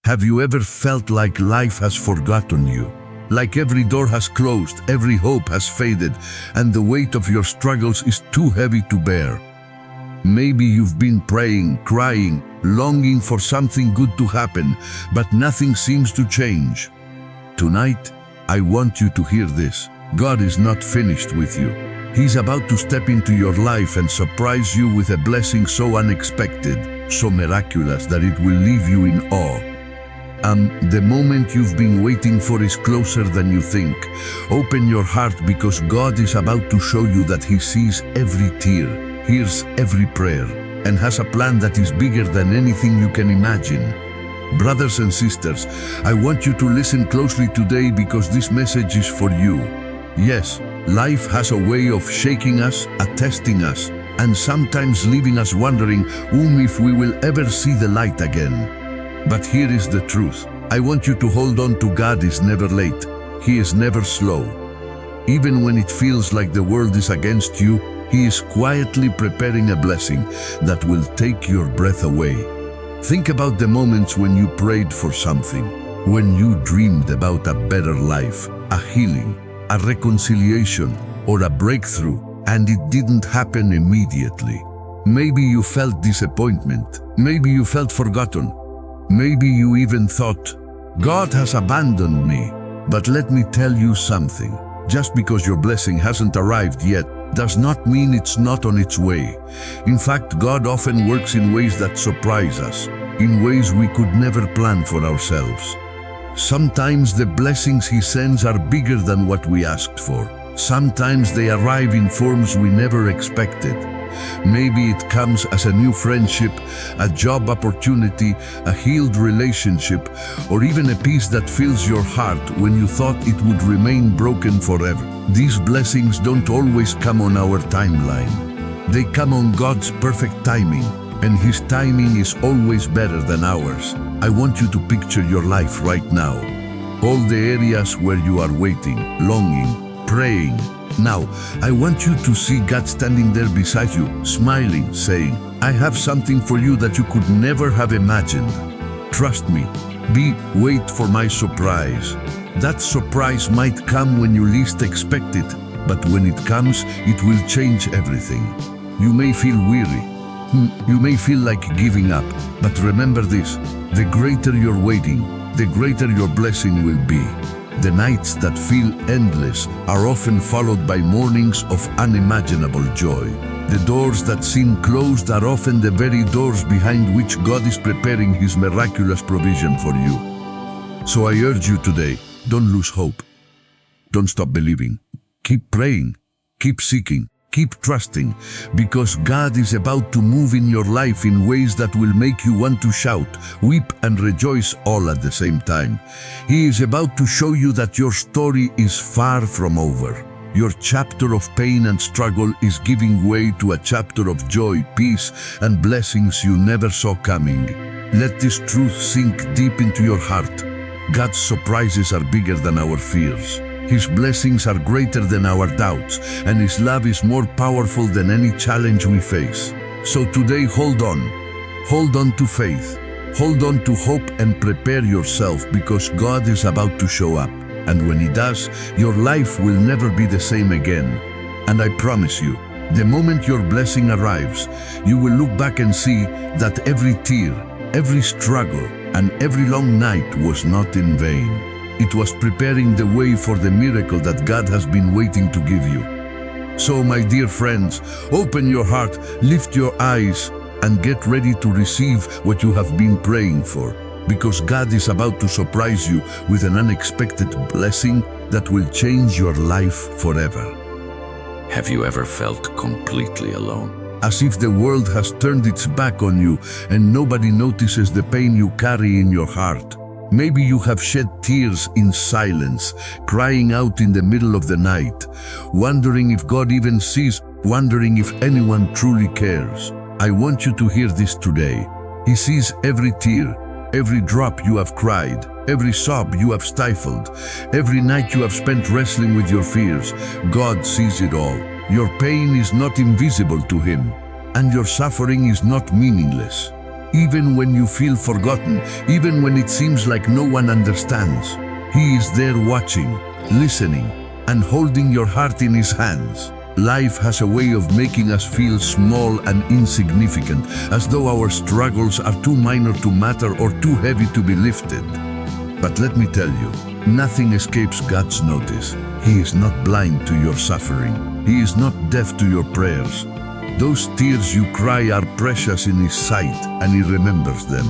Have you ever felt like life has forgotten you? Like every door has closed, every hope has faded, and the weight of your struggles is too heavy to bear? Maybe you've been praying, crying, longing for something good to happen, but nothing seems to change. Tonight, I want you to hear this. God is not finished with you. He's about to step into your life and surprise you with a blessing so unexpected, so miraculous that it will leave you in awe. The moment you've been waiting for is closer than you think. Open your heart because God is about to show you that He sees every tear, hears every prayer, and has a plan that is bigger than anything you can imagine. Brothers and sisters, I want you to listen closely today because this message is for you. Yes, life has a way of shaking us, testing us, and sometimes leaving us wondering if we will ever see the light again. But here is the truth. I want you to hold on to God. Is never late. He is never slow. Even when it feels like the world is against you, He is quietly preparing a blessing that will take your breath away. Think about the moments when you prayed for something, when you dreamed about a better life, a healing, a reconciliation, or a breakthrough, and it didn't happen immediately. Maybe you felt disappointment. Maybe you felt forgotten. Maybe you even thought, God has abandoned me. But let me tell you something. Just because your blessing hasn't arrived yet does not mean it's not on its way. In fact, God often works in ways that surprise us, in ways we could never plan for ourselves. Sometimes the blessings He sends are bigger than what we asked for. Sometimes they arrive in forms we never expected. Maybe it comes as a new friendship, a job opportunity, a healed relationship, or even a peace that fills your heart when you thought it would remain broken forever. These blessings don't always come on our timeline. They come on God's perfect timing, and His timing is always better than ours. I want you to picture your life right now. All the areas where you are waiting, longing, praying. Now, I want you to see God standing there beside you, smiling, saying, I have something for you that you could never have imagined. Trust me. Wait for my surprise. That surprise might come when you least expect it, but when it comes, it will change everything. You may feel weary. You may feel like giving up, but remember this, the greater you're waiting, the greater your blessing will be. The nights that feel endless are often followed by mornings of unimaginable joy. The doors that seem closed are often the very doors behind which God is preparing His miraculous provision for you. So I urge you today, don't lose hope. Don't stop believing. Keep praying. Keep seeking. Keep trusting, because God is about to move in your life in ways that will make you want to shout, weep, and rejoice all at the same time. He is about to show you that your story is far from over. Your chapter of pain and struggle is giving way to a chapter of joy, peace, and blessings you never saw coming. Let this truth sink deep into your heart. God's surprises are bigger than our fears. His blessings are greater than our doubts, and His love is more powerful than any challenge we face. So today, hold on. Hold on to faith. Hold on to hope and prepare yourself, because God is about to show up. And when He does, your life will never be the same again. And I promise you, the moment your blessing arrives, you will look back and see that every tear, every struggle, and every long night was not in vain. It was preparing the way for the miracle that God has been waiting to give you. So, my dear friends, open your heart, lift your eyes, and get ready to receive what you have been praying for, because God is about to surprise you with an unexpected blessing that will change your life forever. Have you ever felt completely alone? As if the world has turned its back on you and nobody notices the pain you carry in your heart. Maybe you have shed tears in silence, crying out in the middle of the night, wondering if God even sees, wondering if anyone truly cares. I want you to hear this today. He sees every tear, every drop you have cried, every sob you have stifled, every night you have spent wrestling with your fears. God sees it all. Your pain is not invisible to Him, and your suffering is not meaningless. Even when you feel forgotten, even when it seems like no one understands, He is there watching, listening, and holding your heart in His hands. Life has a way of making us feel small and insignificant, as though our struggles are too minor to matter or too heavy to be lifted. But let me tell you, nothing escapes God's notice. He is not blind to your suffering. He is not deaf to your prayers. Those tears you cry are precious in His sight, and He remembers them.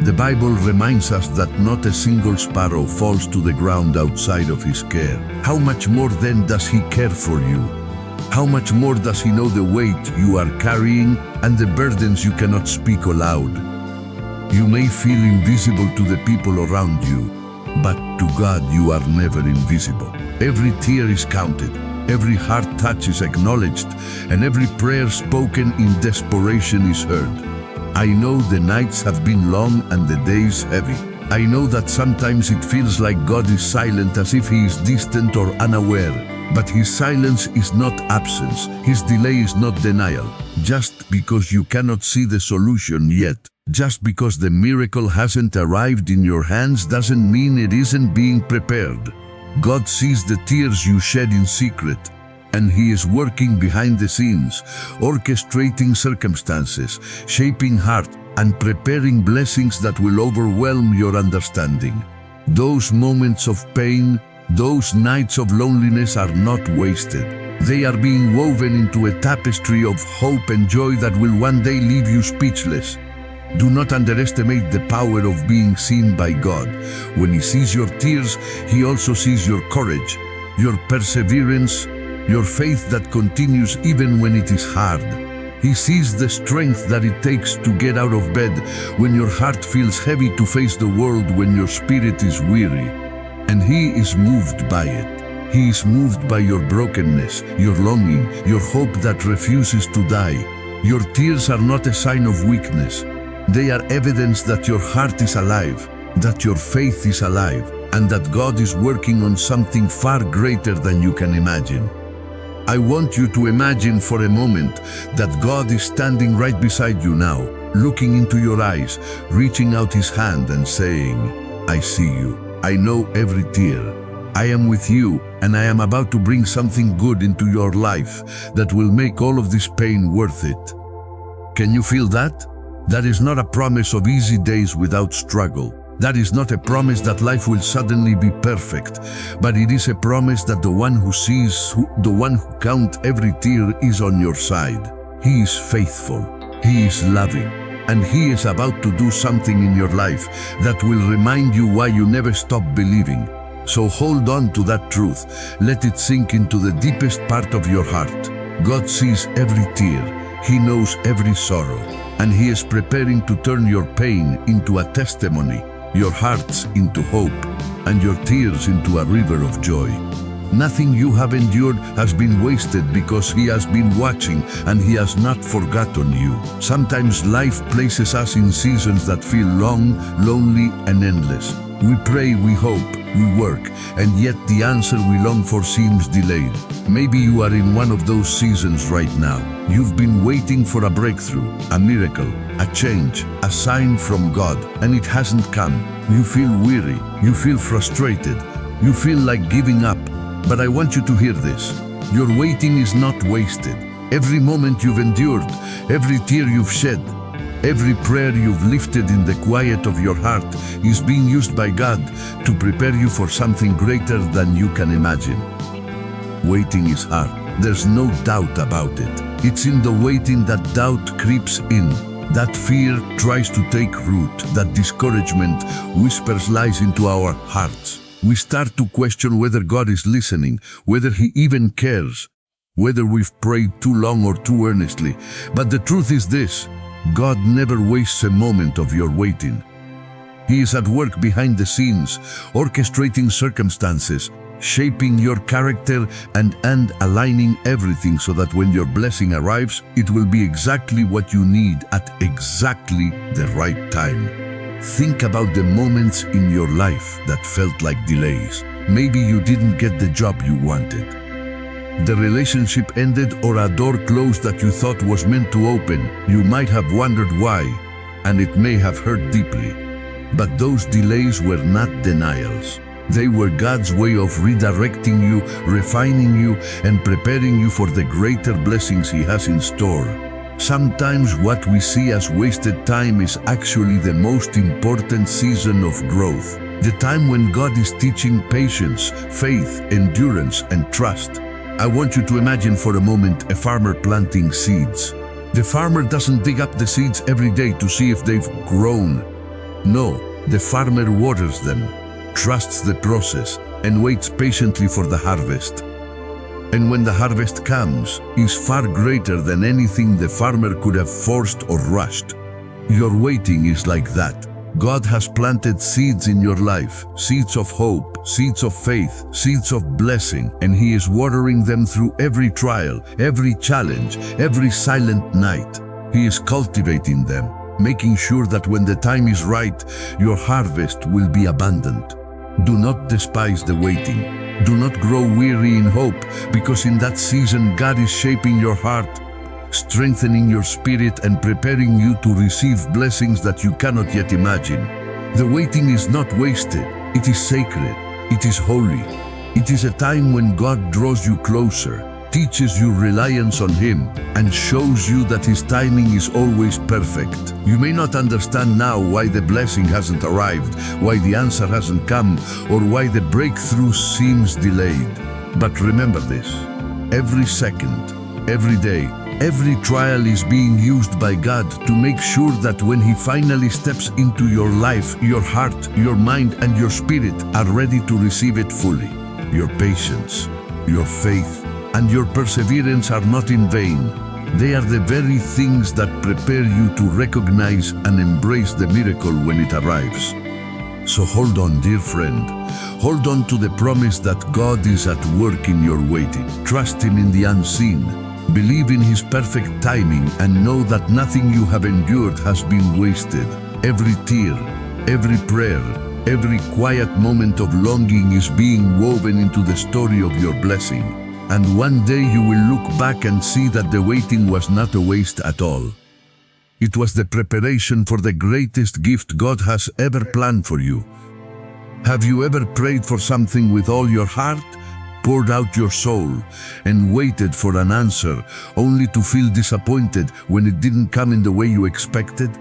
The Bible reminds us that not a single sparrow falls to the ground outside of His care. How much more then does He care for you? How much more does He know the weight you are carrying and the burdens you cannot speak aloud? You may feel invisible to the people around you, but to God you are never invisible. Every tear is counted, every heart touch is acknowledged, and every prayer spoken in desperation is heard. I know the nights have been long and the days heavy. I know that sometimes it feels like God is silent, as if He is distant or unaware. But His silence is not absence. His delay is not denial. Just because you cannot see the solution yet, just because the miracle hasn't arrived in your hands, doesn't mean it isn't being prepared. God sees the tears you shed in secret, and He is working behind the scenes, orchestrating circumstances, shaping heart, and preparing blessings that will overwhelm your understanding. Those moments of pain, those nights of loneliness are not wasted. They are being woven into a tapestry of hope and joy that will one day leave you speechless. Do not underestimate the power of being seen by God. When He sees your tears, He also sees your courage, your perseverance, your faith that continues even when it is hard. He sees the strength that it takes to get out of bed when your heart feels heavy, to face the world when your spirit is weary. And He is moved by it. He is moved by your brokenness, your longing, your hope that refuses to die. Your tears are not a sign of weakness. They are evidence that your heart is alive, that your faith is alive, and that God is working on something far greater than you can imagine. I want you to imagine for a moment that God is standing right beside you now, looking into your eyes, reaching out His hand and saying, "I see you. I know every tear. I am with you, and I am about to bring something good into your life that will make all of this pain worth it." Can you feel that? That is not a promise of easy days without struggle. That is not a promise that life will suddenly be perfect, but it is a promise that the one who sees, the one who counts every tear is on your side. He is faithful, He is loving, and He is about to do something in your life that will remind you why you never stop believing. So hold on to that truth. Let it sink into the deepest part of your heart. God sees every tear. He knows every sorrow, and He is preparing to turn your pain into a testimony, your hearts into hope, and your tears into a river of joy. Nothing you have endured has been wasted, because He has been watching and He has not forgotten you. Sometimes life places us in seasons that feel long, lonely, and endless. We pray, we hope, we work, and yet the answer we long for seems delayed. Maybe you are in one of those seasons right now. You've been waiting for a breakthrough, a miracle, a change, a sign from God, and it hasn't come. You feel weary, you feel frustrated, you feel like giving up. But I want you to hear this. Your waiting is not wasted. Every moment you've endured, every tear you've shed, every prayer you've lifted in the quiet of your heart is being used by God to prepare you for something greater than you can imagine. Waiting is hard. There's no doubt about it. It's in the waiting that doubt creeps in. That fear tries to take root. That discouragement whispers lies into our hearts. We start to question whether God is listening, whether He even cares, whether we've prayed too long or too earnestly. But the truth is this: God never wastes a moment of your waiting. He is at work behind the scenes, orchestrating circumstances, shaping your character, and aligning everything so that when your blessing arrives, it will be exactly what you need at exactly the right time. Think about the moments in your life that felt like delays. Maybe you didn't get the job you wanted. The relationship ended, or a door closed that you thought was meant to open. You might have wondered why. and it may have hurt deeply. But those delays were not denials. They were God's way of redirecting you, refining you, and preparing you for the greater blessings He has in store. Sometimes what we see as wasted time is actually the most important season of growth. The time when God is teaching patience, faith, endurance, and trust. I want you to imagine for a moment a farmer planting seeds. The farmer doesn't dig up the seeds every day to see if they've grown. No, the farmer waters them, trusts the process, and waits patiently for the harvest. And when the harvest comes, is far greater than anything the farmer could have forced or rushed. Your waiting is like that. God has planted seeds in your life, seeds of hope, seeds of faith, seeds of blessing, and He is watering them through every trial, every challenge, every silent night. He is cultivating them, making sure that when the time is right, your harvest will be abundant. Do not despise the waiting. Do not grow weary in hope, because in that season God is shaping your heart, strengthening your spirit, and preparing you to receive blessings that you cannot yet imagine. The waiting is not wasted. It is sacred. It is holy. It is a time when God draws you closer, teaches you reliance on Him, and shows you that His timing is always perfect. You may not understand now why the blessing hasn't arrived, why the answer hasn't come, or why the breakthrough seems delayed. But remember this: every second, every day, every trial is being used by God to make sure that when He finally steps into your life, your heart, your mind, and your spirit are ready to receive it fully. Your patience, your faith, and your perseverance are not in vain. They are the very things that prepare you to recognize and embrace the miracle when it arrives. So hold on, dear friend. Hold on to the promise that God is at work in your waiting. Trust Him in the unseen. Believe in His perfect timing, and know that nothing you have endured has been wasted. Every tear, every prayer, every quiet moment of longing is being woven into the story of your blessing. And one day you will look back and see that the waiting was not a waste at all. It was the preparation for the greatest gift God has ever planned for you. Have you ever prayed for something with all your heart, poured out your soul, and waited for an answer, only to feel disappointed when it didn't come in the way you expected?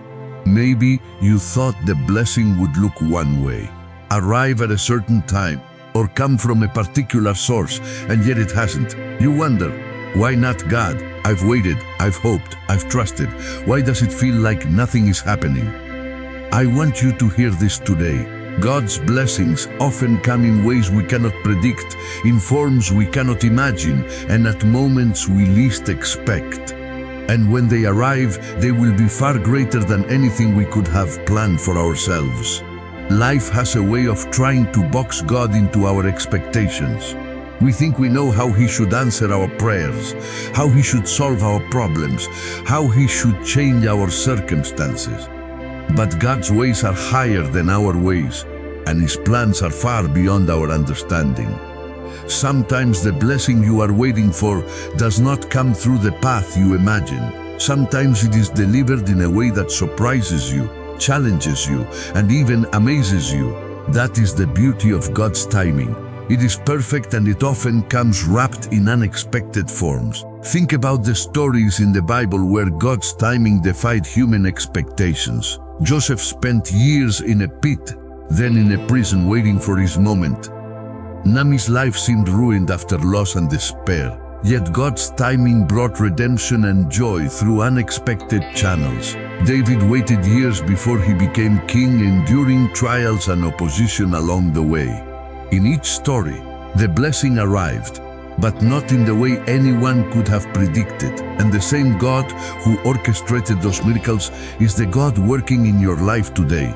Maybe you thought the blessing would look one way, arrive at a certain time, or come from a particular source, and yet it hasn't. You wonder, why not God? I've waited, I've hoped, I've trusted. Why does it feel like nothing is happening? I want you to hear this today. God's blessings often come in ways we cannot predict, in forms we cannot imagine, and at moments we least expect. And when they arrive, they will be far greater than anything we could have planned for ourselves. Life has a way of trying to box God into our expectations. We think we know how He should answer our prayers, how He should solve our problems, how He should change our circumstances. But God's ways are higher than our ways, and His plans are far beyond our understanding. Sometimes the blessing you are waiting for does not come through the path you imagine. Sometimes it is delivered in a way that surprises you, challenges you, and even amazes you. That is the beauty of God's timing. It is perfect, and it often comes wrapped in unexpected forms. Think about the stories in the Bible where God's timing defied human expectations. Joseph spent years in a pit, then in a prison waiting for his moment. Nami's life seemed ruined after loss and despair. Yet God's timing brought redemption and joy through unexpected channels. David waited years before he became king, enduring trials and opposition along the way. In each story, the blessing arrived, but not in the way anyone could have predicted. And the same God who orchestrated those miracles is the God working in your life today.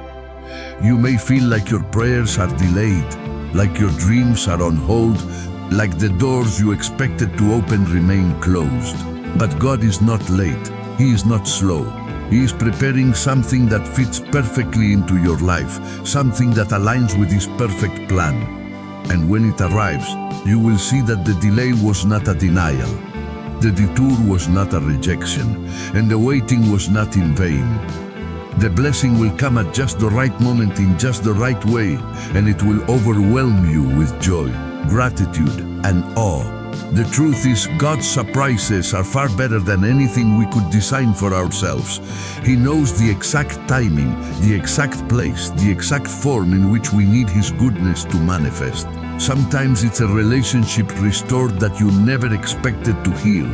You may feel like your prayers are delayed, like your dreams are on hold, like the doors you expected to open remain closed. But God is not late. He is not slow. He is preparing something that fits perfectly into your life, something that aligns with His perfect plan. And when it arrives, you will see that the delay was not a denial. The detour was not a rejection, and the waiting was not in vain. The blessing will come at just the right moment in just the right way, and it will overwhelm you with joy, gratitude, and awe. The truth is, God's surprises are far better than anything we could design for ourselves. He knows the exact timing, the exact place, the exact form in which we need His goodness to manifest. Sometimes it's a relationship restored that you never expected to heal.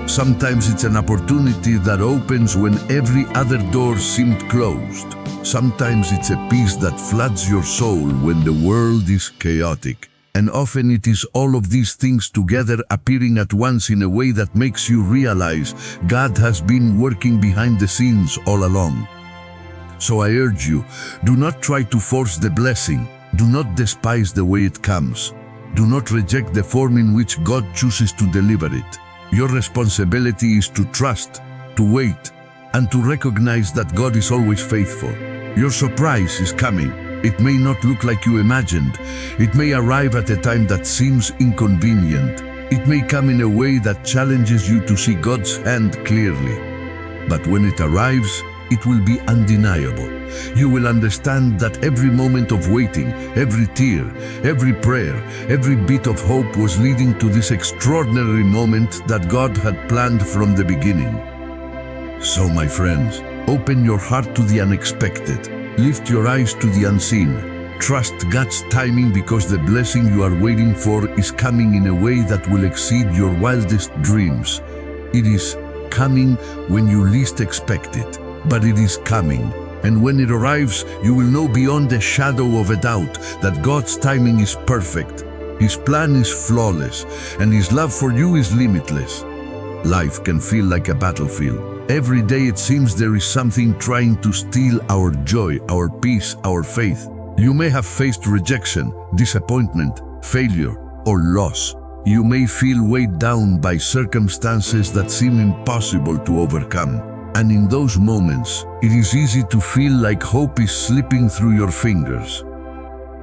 Sometimes it's an opportunity that opens when every other door seemed closed. Sometimes it's a peace that floods your soul when the world is chaotic. And often it is all of these things together appearing at once in a way that makes you realize God has been working behind the scenes all along. So I urge you, do not try to force the blessing. Do not despise the way it comes. Do not reject the form in which God chooses to deliver it. Your responsibility is to trust, to wait, and to recognize that God is always faithful. Your surprise is coming. It may not look like you imagined. It may arrive at a time that seems inconvenient. It may come in a way that challenges you to see God's hand clearly. But when it arrives, it will be undeniable. You will understand that every moment of waiting, every tear, every prayer, every bit of hope was leading to this extraordinary moment that God had planned from the beginning. So, my friends, open your heart to the unexpected. Lift your eyes to the unseen. Trust God's timing because the blessing you are waiting for is coming in a way that will exceed your wildest dreams. It is coming when you least expect it, but it is coming. And when it arrives, you will know beyond a shadow of a doubt that God's timing is perfect. His plan is flawless, and His love for you is limitless. Life can feel like a battlefield. Every day it seems there is something trying to steal our joy, our peace, our faith. You may have faced rejection, disappointment, failure, or loss. You may feel weighed down by circumstances that seem impossible to overcome. And in those moments, it is easy to feel like hope is slipping through your fingers.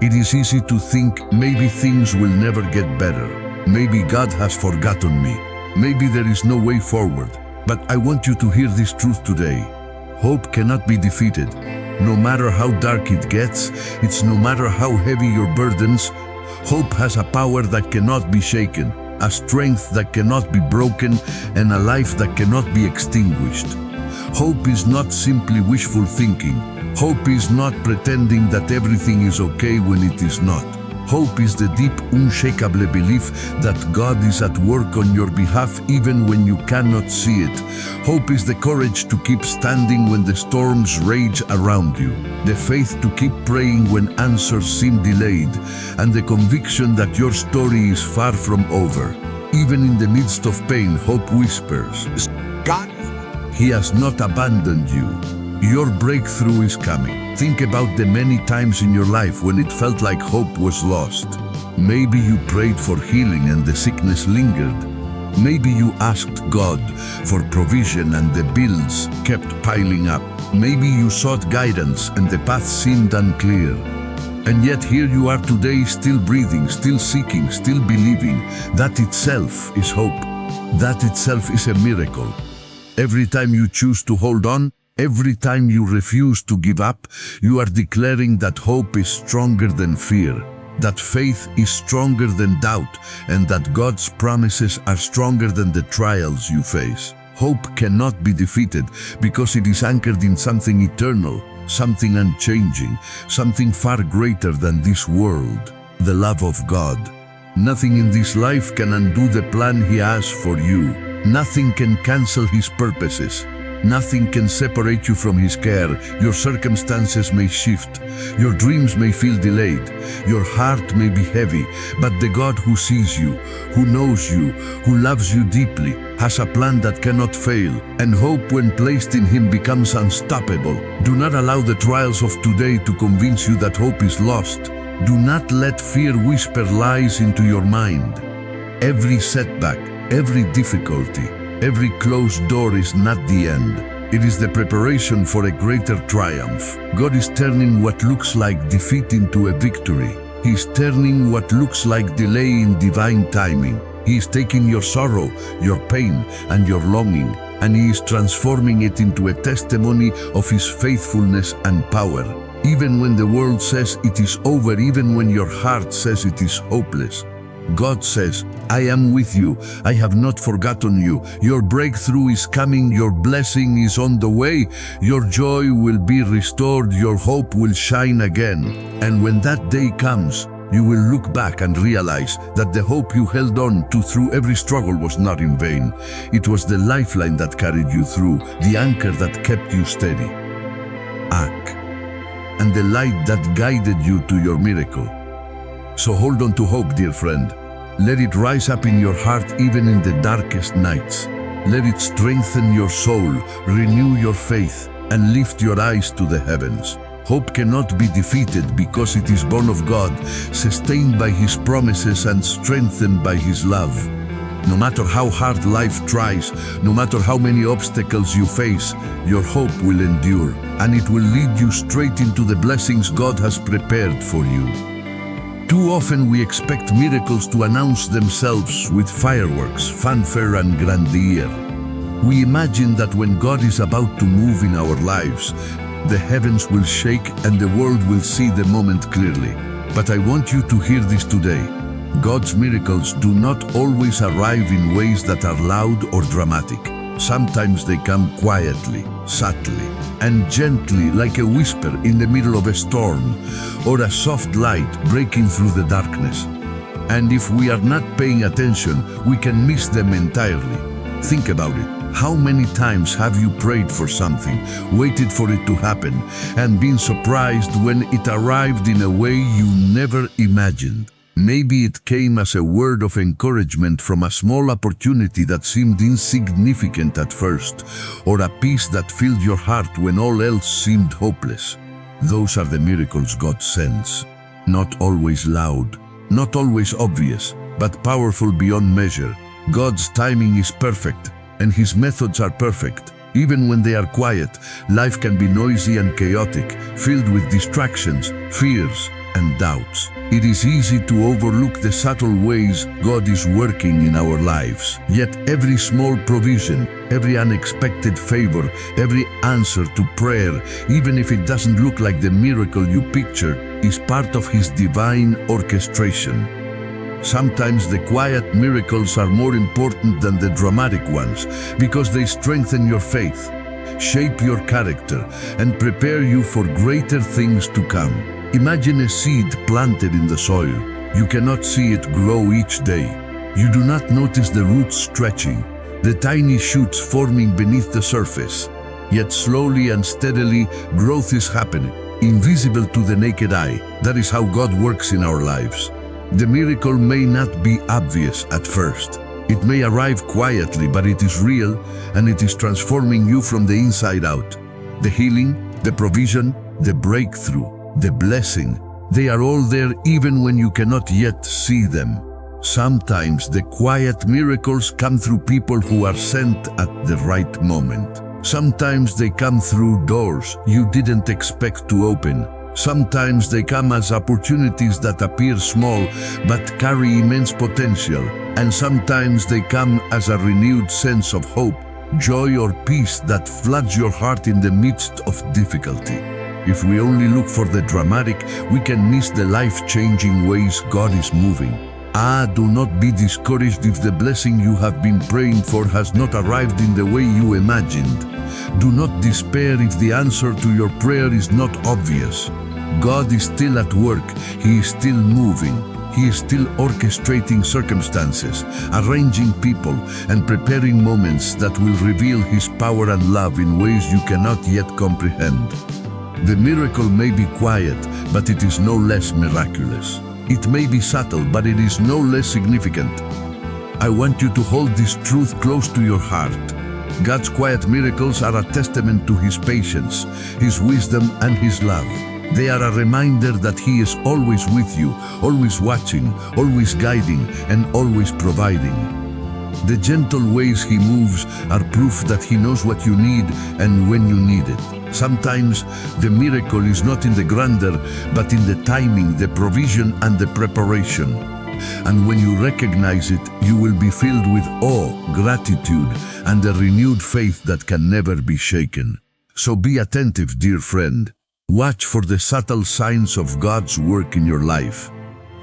It is easy to think maybe things will never get better. Maybe God has forgotten me. Maybe there is no way forward. But I want you to hear this truth today. Hope cannot be defeated. No matter how dark it gets, it's no matter how heavy your burdens, hope has a power that cannot be shaken, a strength that cannot be broken, and a life that cannot be extinguished. Hope is not simply wishful thinking. Hope is not pretending that everything is okay when it is not. Hope is the deep, unshakable belief that God is at work on your behalf even when you cannot see it. Hope is the courage to keep standing when the storms rage around you, the faith to keep praying when answers seem delayed, and the conviction that your story is far from over. Even in the midst of pain, hope whispers, God, He has not abandoned you. Your breakthrough is coming. Think about the many times in your life when it felt like hope was lost. Maybe you prayed for healing and the sickness lingered. Maybe you asked God for provision and the bills kept piling up. Maybe you sought guidance and the path seemed unclear. And yet here you are today, still breathing, still seeking, still believing. That itself is hope. That itself is a miracle. Every time you choose to hold on, every time you refuse to give up, you are declaring that hope is stronger than fear, that faith is stronger than doubt, and that God's promises are stronger than the trials you face. Hope cannot be defeated because it is anchored in something eternal, something unchanging, something far greater than this world, the love of God. Nothing in this life can undo the plan He has for you. Nothing can cancel His purposes. Nothing can separate you from His care. Your circumstances may shift. Your dreams may feel delayed. Your heart may be heavy. But the God who sees you, who knows you, who loves you deeply, has a plan that cannot fail. And hope, when placed in Him, becomes unstoppable. Do not allow the trials of today to convince you that hope is lost. Do not let fear whisper lies into your mind. Every setback, every difficulty, every closed door is not the end. It is the preparation for a greater triumph. God is turning what looks like defeat into a victory. He is turning what looks like delay in divine timing. He is taking your sorrow, your pain, and your longing, and He is transforming it into a testimony of His faithfulness and power. Even when the world says it is over, even when your heart says it is hopeless, God says, I am with you. I have not forgotten you. Your breakthrough is coming. Your blessing is on the way. Your joy will be restored. Your hope will shine again. And when that day comes, you will look back and realize that the hope you held on to through every struggle was not in vain. It was the lifeline that carried you through, the anchor that kept you steady. Ak, and the light that guided you to your miracle. So hold on to hope, dear friend. Let it rise up in your heart even in the darkest nights. Let it strengthen your soul, renew your faith, and lift your eyes to the heavens. Hope cannot be defeated because it is born of God, sustained by His promises and strengthened by His love. No matter how hard life tries, no matter how many obstacles you face, your hope will endure, and it will lead you straight into the blessings God has prepared for you. Too often we expect miracles to announce themselves with fireworks, fanfare, and grandeur. We imagine that when God is about to move in our lives, the heavens will shake and the world will see the moment clearly. But I want you to hear this today. God's miracles do not always arrive in ways that are loud or dramatic. Sometimes they come quietly, subtly, and gently, like a whisper in the middle of a storm, or a soft light breaking through the darkness. And if we are not paying attention, we can miss them entirely. Think about it. How many times have you prayed for something, waited for it to happen, and been surprised when it arrived in a way you never imagined? Maybe it came as a word of encouragement from a small opportunity that seemed insignificant at first, or a peace that filled your heart when all else seemed hopeless. Those are the miracles God sends. Not always loud, not always obvious, but powerful beyond measure. God's timing is perfect, and His methods are perfect. Even when they are quiet, life can be noisy and chaotic, filled with distractions, fears, and doubts. It is easy to overlook the subtle ways God is working in our lives. Yet every small provision, every unexpected favor, every answer to prayer, even if it doesn't look like the miracle you pictured, is part of His divine orchestration. Sometimes the quiet miracles are more important than the dramatic ones because they strengthen your faith, shape your character, and prepare you for greater things to come. Imagine a seed planted in the soil. You cannot see it grow each day. You do not notice the roots stretching, the tiny shoots forming beneath the surface. Yet slowly and steadily, growth is happening, invisible to the naked eye. That is how God works in our lives. The miracle may not be obvious at first. It may arrive quietly, but it is real, and it is transforming you from the inside out. The healing, the provision, the breakthrough, the blessing, they are all there even when you cannot yet see them. Sometimes the quiet miracles come through people who are sent at the right moment. Sometimes they come through doors you didn't expect to open. Sometimes they come as opportunities that appear small but carry immense potential. And sometimes they come as a renewed sense of hope, joy, or peace that floods your heart in the midst of difficulty. If we only look for the dramatic, we can miss the life-changing ways God is moving. Do not be discouraged if the blessing you have been praying for has not arrived in the way you imagined. Do not despair if the answer to your prayer is not obvious. God is still at work. He is still moving. He is still orchestrating circumstances, arranging people, and preparing moments that will reveal His power and love in ways you cannot yet comprehend. The miracle may be quiet, but it is no less miraculous. It may be subtle, but it is no less significant. I want you to hold this truth close to your heart. God's quiet miracles are a testament to His patience, His wisdom, and His love. They are a reminder that He is always with you, always watching, always guiding, and always providing. The gentle ways He moves are proof that He knows what you need and when you need it. Sometimes the miracle is not in the grandeur, but in the timing, the provision, and the preparation. and when you recognize it, you will be filled with awe, gratitude, and a renewed faith that can never be shaken. So be attentive, dear friend. Watch for the subtle signs of God's work in your life.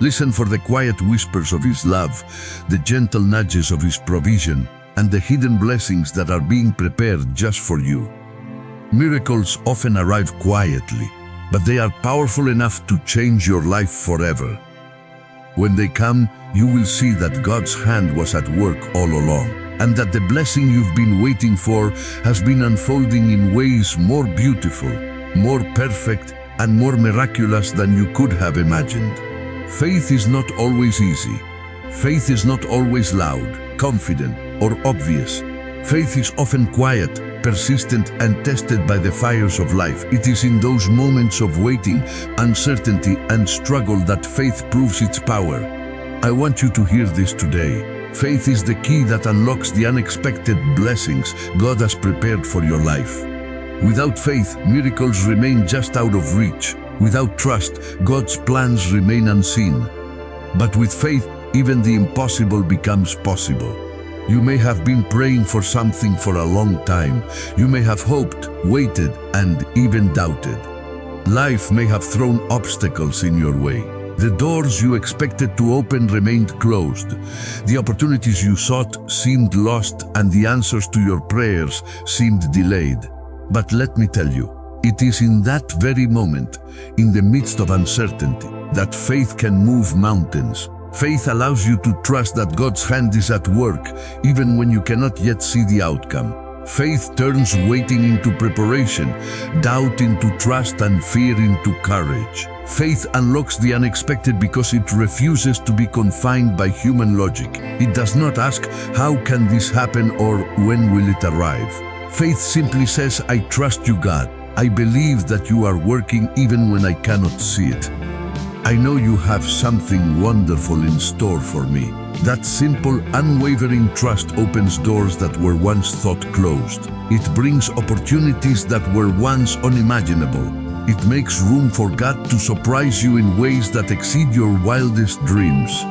Listen for the quiet whispers of His love, the gentle nudges of His provision, and the hidden blessings that are being prepared just for you. Miracles often arrive quietly, but they are powerful enough to change your life forever. When they come, you will see that God's hand was at work all along, and that the blessing you've been waiting for has been unfolding in ways more beautiful, more perfect, and more miraculous than you could have imagined. Faith is not always easy. Faith is not always loud, confident, or obvious. Faith is often quiet, persistent, and tested by the fires of life. It is in those moments of waiting, uncertainty, and struggle that faith proves its power. I want you to hear this today. Faith is the key that unlocks the unexpected blessings God has prepared for your life. Without faith, miracles remain just out of reach. Without trust, God's plans remain unseen. But with faith, even the impossible becomes possible. You may have been praying for something for a long time. You may have hoped, waited, and even doubted. Life may have thrown obstacles in your way. The doors you expected to open remained closed. The opportunities you sought seemed lost, and the answers to your prayers seemed delayed. But let me tell you, it is in that very moment, in the midst of uncertainty, that faith can move mountains. Faith allows you to trust that God's hand is at work, even when you cannot yet see the outcome. Faith turns waiting into preparation, doubt into trust, and fear into courage. Faith unlocks the unexpected because it refuses to be confined by human logic. It does not ask, "How can this happen?" or "When will it arrive?" Faith simply says, "I trust you, God. I believe that you are working even when I cannot see it. I know you have something wonderful in store for me." That simple, unwavering trust opens doors that were once thought closed. It brings opportunities that were once unimaginable. It makes room for God to surprise you in ways that exceed your wildest dreams.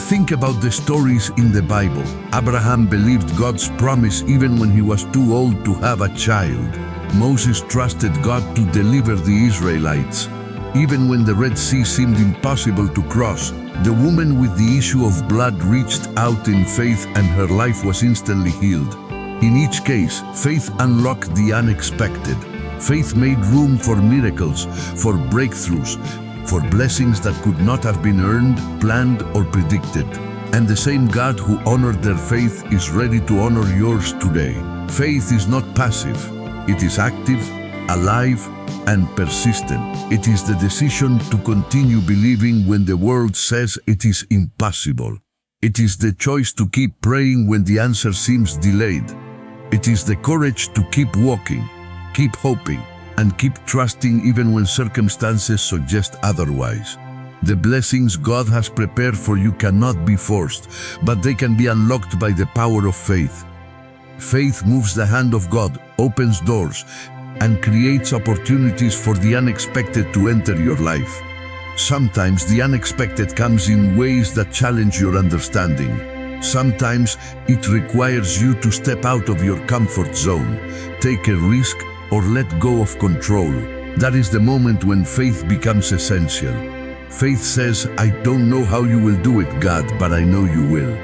Think about the stories in the Bible. Abraham believed God's promise even when he was too old to have a child. Moses trusted God to deliver the Israelites. Even when the Red Sea seemed impossible to cross, the woman with the issue of blood reached out in faith and her life was instantly healed. In each case, faith unlocked the unexpected. Faith made room for miracles, for breakthroughs, for blessings that could not have been earned, planned, or predicted. And the same God who honored their faith is ready to honor yours today. Faith is not passive. It is active, alive, and persistent. It is the decision to continue believing when the world says it is impossible. It is the choice to keep praying when the answer seems delayed. It is the courage to keep walking, keep hoping, and keep trusting even when circumstances suggest otherwise. The blessings God has prepared for you cannot be forced, but they can be unlocked by the power of faith. Faith moves the hand of God, opens doors, and creates opportunities for the unexpected to enter your life. Sometimes the unexpected comes in ways that challenge your understanding. Sometimes it requires you to step out of your comfort zone, take a risk, or let go of control. That is the moment when faith becomes essential. Faith says, "I don't know how you will do it, God, but I know you will."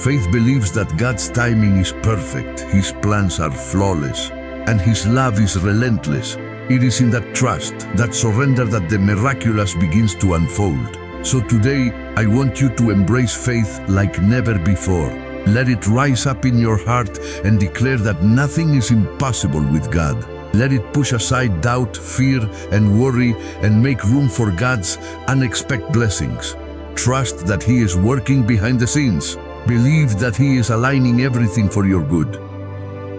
Faith believes that God's timing is perfect, His plans are flawless, and His love is relentless. It is in that trust, that surrender, that the miraculous begins to unfold. So today, I want you to embrace faith like never before. Let it rise up in your heart and declare that nothing is impossible with God. Let it push aside doubt, fear, and worry and make room for God's unexpected blessings. Trust that He is working behind the scenes. Believe that He is aligning everything for your good.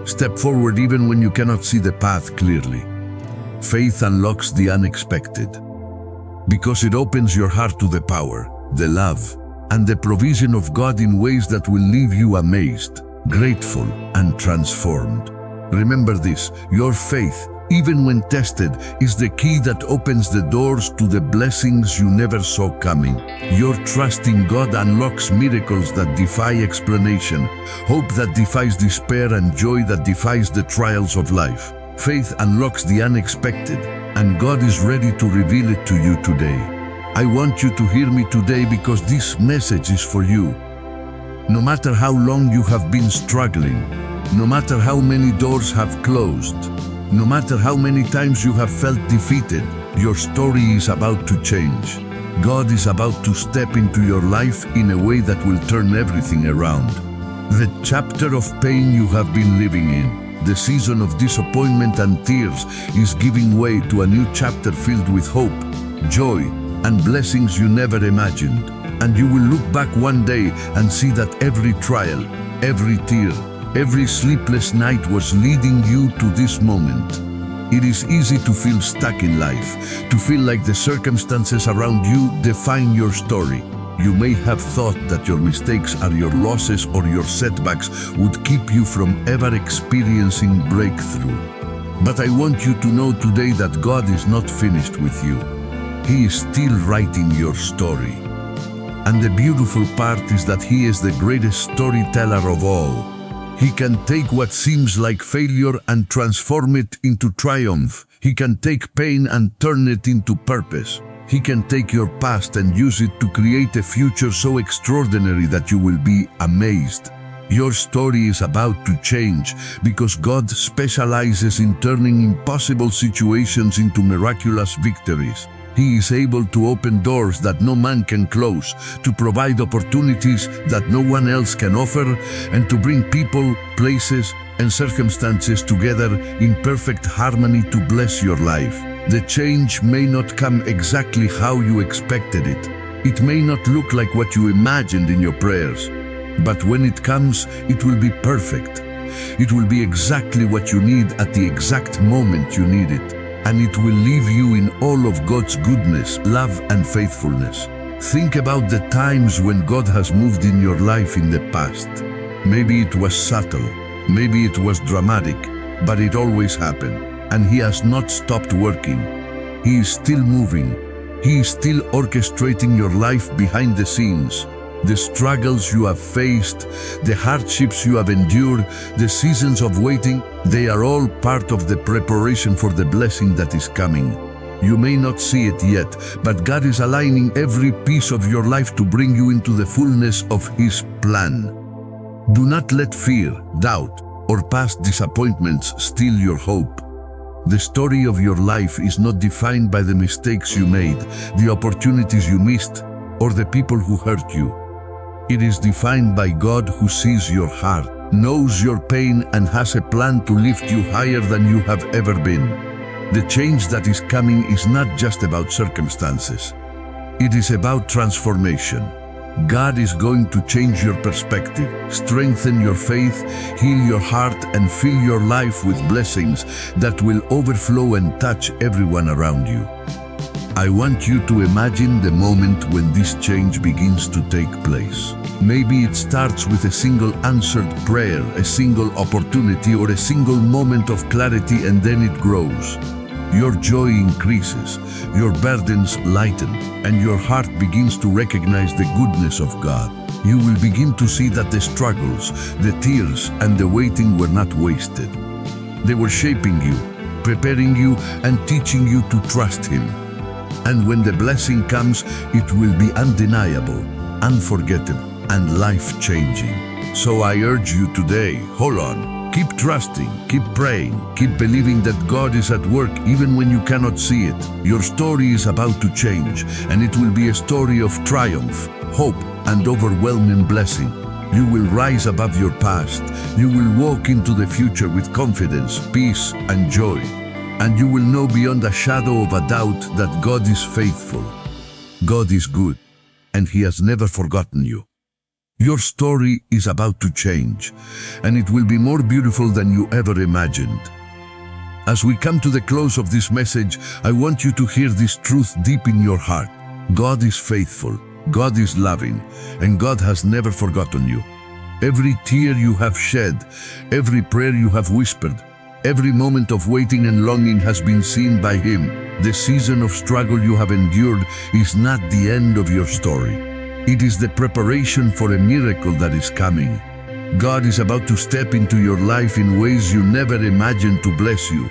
Step forward even when you cannot see the path clearly. Faith unlocks the unexpected because it opens your heart to the power, the love, and the provision of God in ways that will leave you amazed, grateful, and transformed. Remember this: your faith, even when tested, is the key that opens the doors to the blessings you never saw coming. Your trust in God unlocks miracles that defy explanation, hope that defies despair, and joy that defies the trials of life. Faith unlocks the unexpected, and God is ready to reveal it to you today. I want you to hear me today because this message is for you. No matter how long you have been struggling, no matter how many doors have closed, no matter how many times you have felt defeated, your story is about to change. God is about to step into your life in a way that will turn everything around. The chapter of pain you have been living in, the season of disappointment and tears, is giving way to a new chapter filled with hope, joy, and blessings you never imagined. And you will look back one day and see that every trial, every tear, every sleepless night was leading you to this moment. It is easy to feel stuck in life, to feel like the circumstances around you define your story. You may have thought that your mistakes or your losses or your setbacks would keep you from ever experiencing breakthrough. But I want you to know today that God is not finished with you. He is still writing your story. And the beautiful part is that He is the greatest storyteller of all. He can take what seems like failure and transform it into triumph. He can take pain and turn it into purpose. He can take your past and use it to create a future so extraordinary that you will be amazed. Your story is about to change because God specializes in turning impossible situations into miraculous victories. He is able to open doors that no man can close, to provide opportunities that no one else can offer, and to bring people, places, and circumstances together in perfect harmony to bless your life. The change may not come exactly how you expected it. It may not look like what you imagined in your prayers. But when it comes, it will be perfect. It will be exactly what you need at the exact moment you need it. And it will leave you in all of God's goodness, love, and faithfulness. Think about the times when God has moved in your life in the past. Maybe it was subtle, maybe it was dramatic, but it always happened. And He has not stopped working. He is still moving. He is still orchestrating your life behind the scenes. The struggles you have faced, the hardships you have endured, the seasons of waiting, they are all part of the preparation for the blessing that is coming. You may not see it yet, but God is aligning every piece of your life to bring you into the fullness of His plan. Do not let fear, doubt, or past disappointments steal your hope. The story of your life is not defined by the mistakes you made, the opportunities you missed, or the people who hurt you. It is defined by God who sees your heart, knows your pain, and has a plan to lift you higher than you have ever been. The change that is coming is not just about circumstances. It is about transformation. God is going to change your perspective, strengthen your faith, heal your heart, and fill your life with blessings that will overflow and touch everyone around you. I want you to imagine the moment when this change begins to take place. Maybe it starts with a single answered prayer, a single opportunity, or a single moment of clarity, and then it grows. Your joy increases, your burdens lighten, and your heart begins to recognize the goodness of God. You will begin to see that the struggles, the tears, and the waiting were not wasted. They were shaping you, preparing you, and teaching you to trust Him. And when the blessing comes, it will be undeniable, unforgettable, and life-changing. So I urge you today, hold on, keep trusting, keep praying, keep believing that God is at work even when you cannot see it. Your story is about to change, and it will be a story of triumph, hope, and overwhelming blessing. You will rise above your past. You will walk into the future with confidence, peace, and joy. And you will know beyond a shadow of a doubt that God is faithful. God is good, and He has never forgotten you. Your story is about to change, and it will be more beautiful than you ever imagined. As we come to the close of this message, I want you to hear this truth deep in your heart. God is faithful, God is loving, and God has never forgotten you. Every tear you have shed, every prayer you have whispered, Every moment of waiting and longing has been seen by Him. The season of struggle you have endured is not the end of your story. It is the preparation for a miracle that is coming. God is about to step into your life in ways you never imagined to bless you,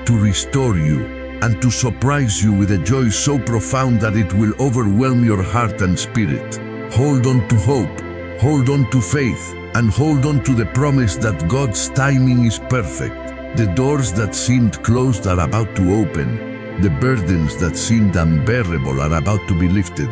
to restore you, and to surprise you with a joy so profound that it will overwhelm your heart and spirit. Hold on to hope, hold on to faith, and hold on to the promise that God's timing is perfect. The doors that seemed closed are about to open. The burdens that seemed unbearable are about to be lifted,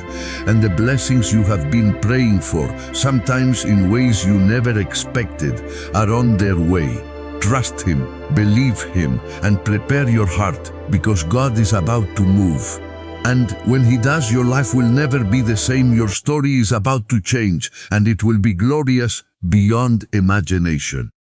and the blessings you have been praying for, sometimes in ways you never expected, are on their way. Trust Him, believe Him, and prepare your heart, because God is about to move. And when He does, your life will never be the same. Your story is about to change, and it will be glorious beyond imagination.